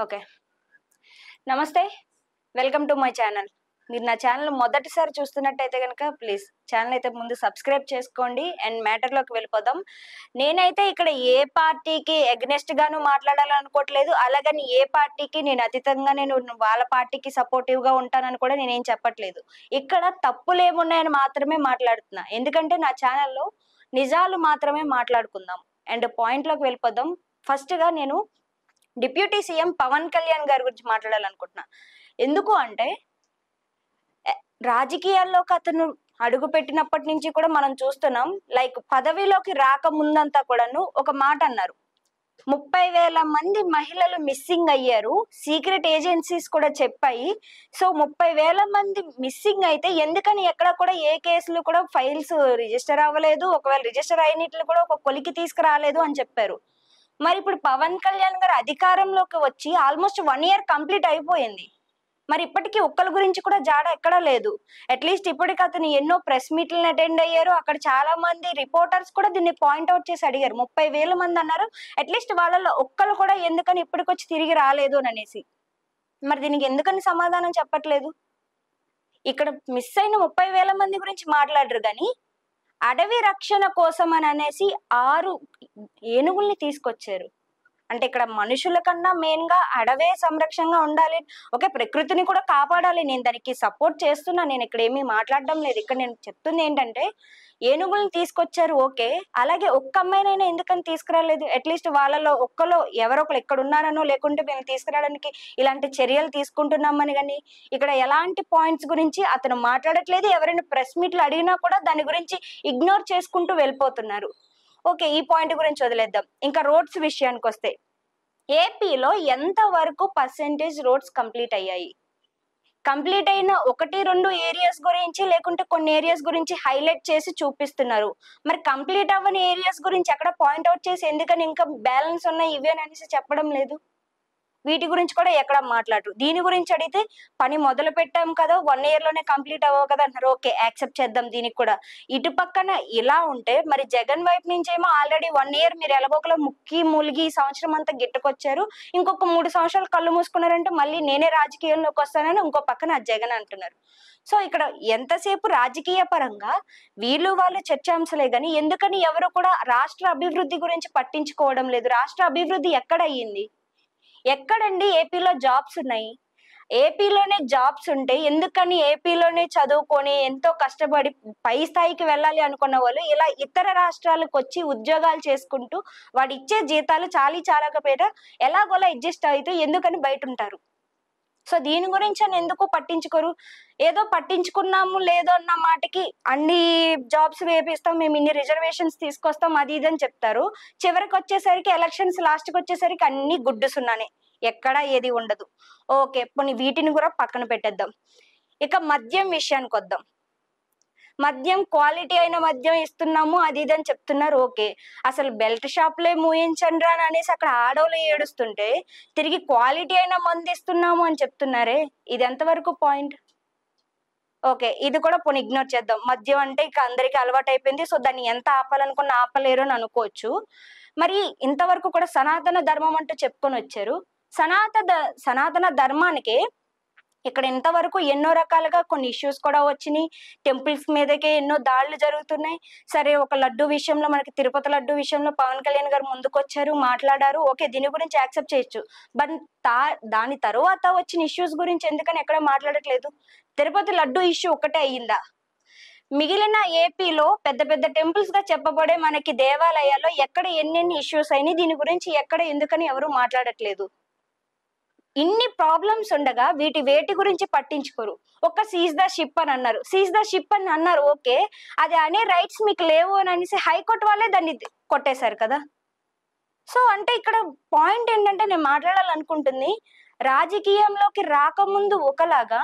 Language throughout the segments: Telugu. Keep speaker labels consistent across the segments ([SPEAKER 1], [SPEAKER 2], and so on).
[SPEAKER 1] ఓకే. నమస్తే. Welcome to my channel. మీరు నా ఛానల్ మొదటిసారి చూస్తున్నట్టయితే గనక ప్లీజ్ ఛానల్ అయితే ముందు సబ్స్క్రైబ్ చేసుకోండి. అండ్ మ్యాటర్‌లోకి వెళ్ళిపోదాం. నేనైతే ఇక్కడ ఏ పార్టీకి ఎగ్నెస్ట్ గాను మాట్లాడాలనుకోవట్లేదు. అలాగని ఏ పార్టీకి నేను అతీతంగా నేను వాళ్ళ పార్టీకి సపోర్టివ్‌గా ఉంటానని కూడా నేనేం చెప్పట్లేదు. ఇక్కడ తప్పులేమున్నాయని మాత్రమే మాట్లాడుతున్నా. ఎందుకంటే నా ఛానల్‌లో నిజాలు మాత్రమే మాట్లాడుకుందాం. అండ్ పాయింట్‌లోకి వెళ్ళిపోదాం. ఫస్ట్‌గా నేను డిప్యూటీ సీఎం పవన్ కళ్యాణ్ గారి గురించి మాట్లాడాలనుకుంటున్నా. ఎందుకు అంటే రాజకీయాల్లోకి అతను అడుగు పెట్టినప్పటి నుంచి కూడా మనం చూస్తున్నాం. లైక్ పదవిలోకి రాకముందంతా కూడాను ఒక మాట అన్నారు. 30,000 మంది మహిళలు మిస్సింగ్ అయ్యారు. సీక్రెట్ ఏజెన్సీస్ కూడా చెప్పాయి. సో 30,000 మంది మిస్సింగ్ అయితే ఎందుకని ఎక్కడ కూడా ఏ కేసులు కూడా ఫైల్స్ రిజిస్టర్ అవ్వలేదు. ఒకవేళ రిజిస్టర్ అయినట్లు కూడా ఒక కొలికి తీసుకురాలేదు అని చెప్పారు. మరి ఇప్పుడు పవన్ కళ్యాణ్ గారు అధికారంలోకి వచ్చి ఆల్మోస్ట్ 1 ఇయర్ కంప్లీట్ అయిపోయింది. మరి ఇప్పటికీ ఒక్కరి గురించి కూడా జాడ ఎక్కడా లేదు. అట్లీస్ట్ ఇప్పటికి అతను ఎన్నో ప్రెస్ మీట్లను అటెండ్ అయ్యారు. అక్కడ చాలా మంది రిపోర్టర్స్ కూడా దీన్ని పాయింట్అవుట్ చేసి అడిగారు. 30,000 మంది అన్నారు. అట్లీస్ట్ వాళ్ళలో ఒక్కరు కూడా ఎందుకని ఇప్పటికొచ్చి తిరిగి రాలేదు అనేసి. మరి దీనికి ఎందుకని సమాధానం చెప్పట్లేదు? ఇక్కడ మిస్ అయిన 30,000 మంది గురించి మాట్లాడరు కానీ అడవి రక్షణ కోసం అని అనేసి 6 ఏనుగుల్ని తీసుకొచ్చారు. అంటే ఇక్కడ మనుషుల కన్నా మెయిన్ గా అడవే సంరక్షణగా ఉండాలి. ఓకే, ప్రకృతిని కూడా కాపాడాలి. నేను దానికి సపోర్ట్ చేస్తున్నా. నేను ఇక్కడ ఏమీ మాట్లాడడం లేదు. ఇక్కడ నేను చెప్తుంది ఏంటంటే ఏనుగుల్ని తీసుకొచ్చారు. ఓకే, అలాగే ఒక్క అమ్మాయినైనా ఎందుకని తీసుకురాలేదు? అట్లీస్ట్ వాళ్ళలో ఒక్కలో ఎవరొకరు ఎక్కడ ఉన్నారనో లేకుంటే మేము తీసుకురావడానికి ఇలాంటి చర్యలు తీసుకుంటున్నామని కానీ ఇక్కడ ఎలాంటి పాయింట్స్ గురించి అతను మాట్లాడట్లేదు. ఎవరైనా ప్రెస్ మీట్లు అడిగినా కూడా దాని గురించి ఇగ్నోర్ చేసుకుంటూ వెళ్ళిపోతున్నారు. ఓకే, ఈ పాయింట్ గురించి వదిలేద్దాం. ఇంకా రోడ్స్ విషయానికి వస్తే ఏపీలో ఎంత వరకు పర్సెంటేజ్ రోడ్స్ కంప్లీట్ అయ్యాయి? కంప్లీట్ అయిన 1-2 ఏరియాస్ గురించి లేకుంటే కొన్ని ఏరియాస్ గురించి హైలైట్ చేసి చూపిస్తున్నారు. మరి కంప్లీట్ అవ్వని ఏరియాస్ గురించి ఎక్కడ పాయింట్అవుట్ చేసి ఎందుకని ఇంకా బ్యాలెన్స్ ఉన్నాయి ఇవి అని అనేసి చెప్పడం లేదు. వీటి గురించి కూడా ఎక్కడ మాట్లాడరు. దీని గురించి అడిగితే పని మొదలు పెట్టాం కదా, 1 ఇయర్ లోనే కంప్లీట్ అవ్వవు కదా అంటారు. ఓకే, యాక్సెప్ట్ చేద్దాం దీనికి కూడా. ఇటు పక్కన ఇలా ఉంటే మరి జగన్ వైపు నుంచి ఏమో ఆల్రెడీ 1 ఇయర్ మీరు ఎలాగోకలా ముక్కి మూలిగి ఈ సంవత్సరం అంతా గిట్టుకొచ్చారు. ఇంకొక 3 సంవత్సరాలు కళ్ళు మూసుకున్నారంటే మళ్ళీ నేనే రాజకీయంలోకి వస్తానని ఇంకో పక్కన జగన్ అంటున్నారు. సో ఇక్కడ ఎంతసేపు రాజకీయ పరంగా వీళ్ళు వాళ్ళు చర్చాంశాలే గాని ఎందుకని ఎవరు కూడా రాష్ట్ర అభివృద్ధి గురించి పట్టించుకోవడం లేదు. రాష్ట్ర అభివృద్ధి ఎక్కడ అయ్యింది? ఎక్కడండి ఏపీలో జాబ్స్ ఉన్నాయి? ఏపీలోనే జాబ్స్ ఉంటే ఎందుకని ఏపీలోనే చదువుకొని ఎంతో కష్టపడి పై స్థాయికి వెళ్ళాలి అనుకున్న వాళ్ళు ఇలా ఇతర రాష్ట్రాలకు వచ్చి ఉద్యోగాలు చేసుకుంటూ వాడు ఇచ్చే జీతాలు చాలకపోయినా ఎలాగోలా అడ్జస్ట్ అవుతూ ఎందుకని బయట ఉంటారు? సో దీని గురించి అని ఎందుకు పట్టించుకోరు? ఏదో పట్టించుకున్నాము లేదో అన్న మాటకి అన్ని జాబ్స్ వేపిస్తాం, మేము ఇన్ని రిజర్వేషన్స్ తీసుకొస్తాం అది ఇది అని చెప్తారు. చివరికి వచ్చేసరికి ఎలక్షన్స్ లాస్ట్కి వచ్చేసరికి అన్ని గుడ్డు సున్నానే, ఎక్కడా ఏది ఉండదు. ఓకే, పోనీ వీటిని కూడా పక్కన పెట్టేద్దాం. ఇక మద్యం విషయానికి వద్దాం. మద్యం క్వాలిటీ అయిన మద్యం ఇస్తున్నాము అది ఇది అని చెప్తున్నారు. ఓకే, అసలు బెల్ట్ షాప్లే మూయించండి రా అనేసి అక్కడ ఆడోళ్ళు ఏడుస్తుంటే తిరిగి క్వాలిటీ అయిన మందు ఇస్తున్నాము అని చెప్తున్నారే, ఇది ఎంతవరకు పాయింట్? ఓకే, ఇది కూడా పోనీ ఇగ్నోర్ చేద్దాం. మద్యం అంటే ఇక అందరికి అలవాటు అయిపోయింది. సో దాన్ని ఎంత ఆపాలనుకున్న ఆపలేరు అని అనుకోవచ్చు. మరి ఇంతవరకు కూడా సనాతన ధర్మం అంటూ చెప్పుకొని వచ్చారు. సనాతన ధర్మానికి ఇక్కడ ఇంతవరకు ఎన్నో రకాలుగా కొన్ని ఇష్యూస్ కూడా వచ్చినాయి. టెంపుల్స్ మీదకే ఎన్నో దాడులు జరుగుతున్నాయి. సరే, ఒక లడ్డు విషయంలో మనకి తిరుపతి లడ్డు విషయంలో పవన్ కళ్యాణ్ గారు ముందుకొచ్చారు, మాట్లాడారు. ఓకే, దీని గురించి యాక్సెప్ట్ చేయొచ్చు. బట్ దాని తర్వాత వచ్చిన ఇష్యూస్ గురించి ఎందుకని ఎక్కడ మాట్లాడట్లేదు? తిరుపతి లడ్డు ఇష్యూ ఒకటే అయ్యిందా? మిగిలిన ఏపీలో పెద్ద పెద్ద టెంపుల్స్ గా చెప్పబడే మనకి దేవాలయాల్లో ఎక్కడ ఎన్నెన్ని ఇష్యూస్ అయినాయి, దీని గురించి ఎక్కడ ఎందుకని ఎవరు మాట్లాడట్లేదు? ఇన్ని ప్రాబ్లమ్స్ ఉండగా వేటి గురించి పట్టించుకోరు. ఒక్క సీజ్ ద షిప్ అని అన్నారు. సీజ్ ద షిప్ అని అన్నారు. ఓకే, అది అనే రైట్స్ మీకు లేవు అని అనేసి హైకోర్టు వాళ్ళే దాన్ని కొట్టేశారు కదా. సో అంటే ఇక్కడ పాయింట్ ఏంటంటే నేను మాట్లాడాలనుకుంటుంది, రాజకీయంలోకి రాకముందు ఒకలాగా,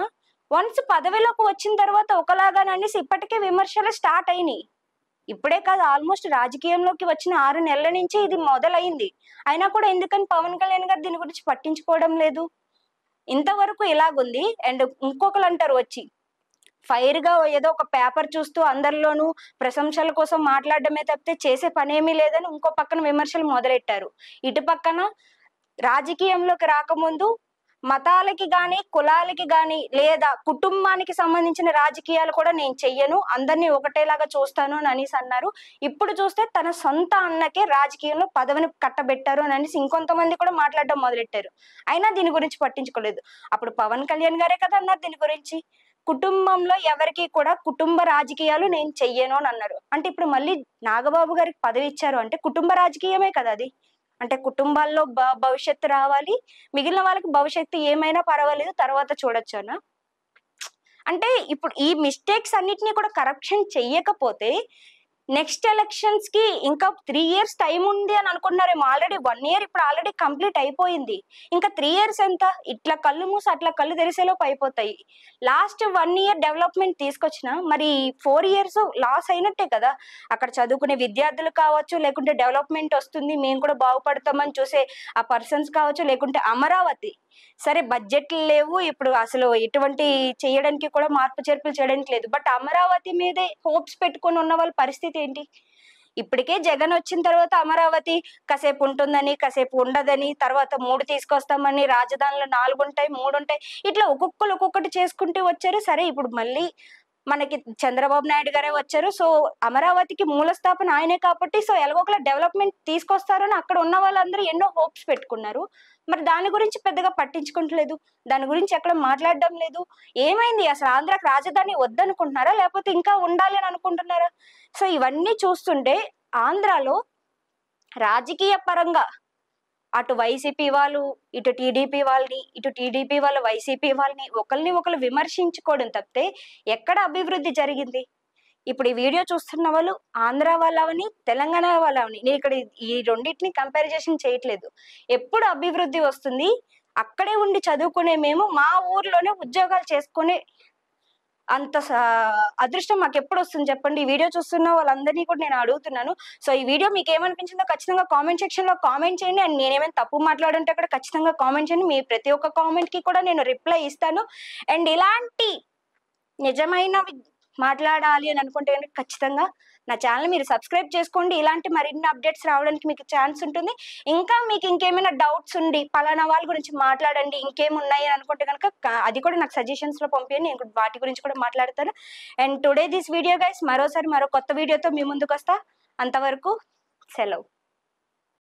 [SPEAKER 1] వన్స్ పదవిలోకి వచ్చిన తర్వాత ఒకలాగా అనేసి ఇప్పటికే విమర్శలు స్టార్ట్ అయినాయి. ఇప్పుడే కాదు, ఆల్మోస్ట్ రాజకీయంలోకి వచ్చిన 6 నెలల నుంచి ఇది మొదలైంది. అయినా కూడా ఎందుకని పవన్ కళ్యాణ్ గారు దీని గురించి పట్టించుకోవడం లేదు? ఇంతవరకు ఇలాగుంది. అండ్ ఇంకొకరు అంటారు వచ్చి ఫైర్ గా ఏదో ఒక పేపర్ చూస్తూ అందరిలోనూ ప్రశంసల కోసం మాట్లాడడమే తప్పితే చేసే పనేమీ లేదని ఇంకో పక్కన విమర్శలు మొదలెట్టారు. ఇటు పక్కన రాజకీయంలోకి రాకముందు మతాలకి గాని కులాలకి గాని లేదా కుటుంబానికి సంబంధించిన రాజకీయాలు కూడా నేను చెయ్యను, అందరినీ ఒకటేలాగా చూస్తాను అని అనేసి అన్నారు. ఇప్పుడు చూస్తే తన సొంత అన్నకే రాజకీయంలో పదవిని కట్టబెట్టారు అని అనేసి ఇంకొంతమంది కూడా మాట్లాడడం మొదలెట్టారు. అయినా దీని గురించి పట్టించుకోలేదు. అప్పుడు పవన్ కళ్యాణ్ గారే కదా అన్నారు దీని గురించి, కుటుంబంలో ఎవరికి కూడా కుటుంబ రాజకీయాలు నేను చెయ్యను అని అన్నారు. అంటే ఇప్పుడు మళ్ళీ నాగబాబు గారికి పదవి ఇచ్చారు అంటే కుటుంబ రాజకీయమే కదా అది. అంటే కుటుంబాల్లో భవిష్యత్తు రావాలి, మిగిలిన వాళ్ళకి భవిష్యత్తు ఏమైనా పర్వాలేదు తర్వాత చూడొచ్చు అన్న. అంటే ఇప్పుడు ఈ మిస్టేక్స్ అన్నిటినీ కూడా కరెక్షన్ చెయ్యకపోతే నెక్స్ట్ ఎలక్షన్స్ కి ఇంకా 3 years టైం ఉంది అని అనుకుంటున్నారేమో. ఆల్రెడీ 1 year ఇప్పుడు ఆల్రెడీ కంప్లీట్ అయిపోయింది. ఇంకా 3 years ఎంత, ఇట్లా కళ్ళు మూసి అట్లా కళ్ళు తెరిసేలోపు అయిపోతాయి. లాస్ట్ 1 year డెవలప్మెంట్ తీసుకొచ్చిన మరి 4 years లాస్ అయినట్టే కదా. అక్కడ చదువుకునే విద్యార్థులు కావచ్చు, లేకుంటే డెవలప్మెంట్ వస్తుంది మేము కూడా బాగుపడతామని చూసే ఆ పర్సన్స్ కావచ్చు, లేకుంటే అమరావతి సరే బడ్జెట్లు లేవు ఇప్పుడు, అసలు ఎటువంటి చేయడానికి కూడా మార్పు చేర్పులు చేయడానికి లేదు. బట్ అమరావతి మీదే హోప్స్ పెట్టుకొని ఉన్న వాళ్ళ పరిస్థితి ఏంటి? ఇప్పటికే జగన్ వచ్చిన తర్వాత అమరావతి కాసేపు ఉంటుందని కాసేపు ఉండదని, తర్వాత 3 తీసుకొస్తామని, రాజధానిలో 4 ఉంటాయి 3 ఉంటాయి, ఇట్లా ఒక్కొక్కటి చేసుకుంటూ వచ్చారు. సరే ఇప్పుడు మళ్ళీ మనకి చంద్రబాబు నాయుడు గారే వచ్చారు. సో అమరావతికి మూల స్థాపన ఆయనే కాబట్టి సో ఎలాగోకలా డెవలప్మెంట్ తీసుకొస్తారని అక్కడ ఉన్న వాళ్ళందరూ ఎన్నో హోప్స్ పెట్టుకున్నారు. మరి దాని గురించి పెద్దగా పట్టించుకోవట్లేదు, దాని గురించి ఎక్కడ మాట్లాడడం లేదు. ఏమైంది అసలు? ఆంధ్రాకి రాజధాని వద్దనుకుంటున్నారా లేకపోతే ఇంకా ఉండాలి అని అనుకుంటున్నారా? సో ఇవన్నీ చూస్తుంటే ఆంధ్రాలో రాజకీయ పరంగా అటు వైసీపీ వాళ్ళు ఇటు టీడీపీ వాళ్ళని, ఇటు టీడీపీ వాళ్ళు వైసీపీ వాళ్ళని ఒకరిని ఒకరు విమర్శించుకోవడం తప్పితే ఎక్కడ అభివృద్ధి జరిగింది? ఇప్పుడు ఈ వీడియో చూస్తున్న వాళ్ళు ఆంధ్ర వాళ్ళవని తెలంగాణ వాళ్ళవని, నేను ఇక్కడ ఈ రెండింటిని కంపారిజేషన్ చేయట్లేదు. ఎప్పుడు అభివృద్ధి వస్తుంది? అక్కడే ఉండి చదువుకునే మేము మా ఊర్లోనే ఉద్యోగాలు చేసుకునే అంత అదృష్టం మాకు ఎప్పుడు వస్తుంది చెప్పండి? ఈ వీడియో చూస్తున్న వాళ్ళందరినీ కూడా నేను అడుగుతున్నాను. సో ఈ వీడియో మీకు ఏమనిపించిందో ఖచ్చితంగా కామెంట్ సెక్షన్ లో కామెంట్ చేయండి. అండ్ నేనేమైనా తప్పు మాట్లాడుంటే కూడా ఖచ్చితంగా కామెంట్ చేయండి. మీ ప్రతి ఒక్క కామెంట్ కి కూడా నేను రిప్లై ఇస్తాను. అండ్ ఇలాంటి నిజమైనవి మాట్లాడాలి అని అనుకుంటే ఖచ్చితంగా నా ఛానల్ మీరు సబ్స్క్రైబ్ చేసుకోండి. ఇలాంటి మరిన్ని అప్డేట్స్ రావడానికి మీకు ఛాన్స్ ఉంటుంది. ఇంకా మీకు ఇంకేమైనా డౌట్స్ ఉండి పలానా వాళ్ళ గురించి మాట్లాడండి ఇంకేమున్నాయి అని అనుకుంటే కనుక అది కూడా నాకు సజెషన్స్ లో పంపించండి, నేను వాటి గురించి కూడా మాట్లాడతాను. And today this video guys, మరో కొత్త వీడియోతో మీ ముందుకు వస్తా. అంతవరకు సెలవు.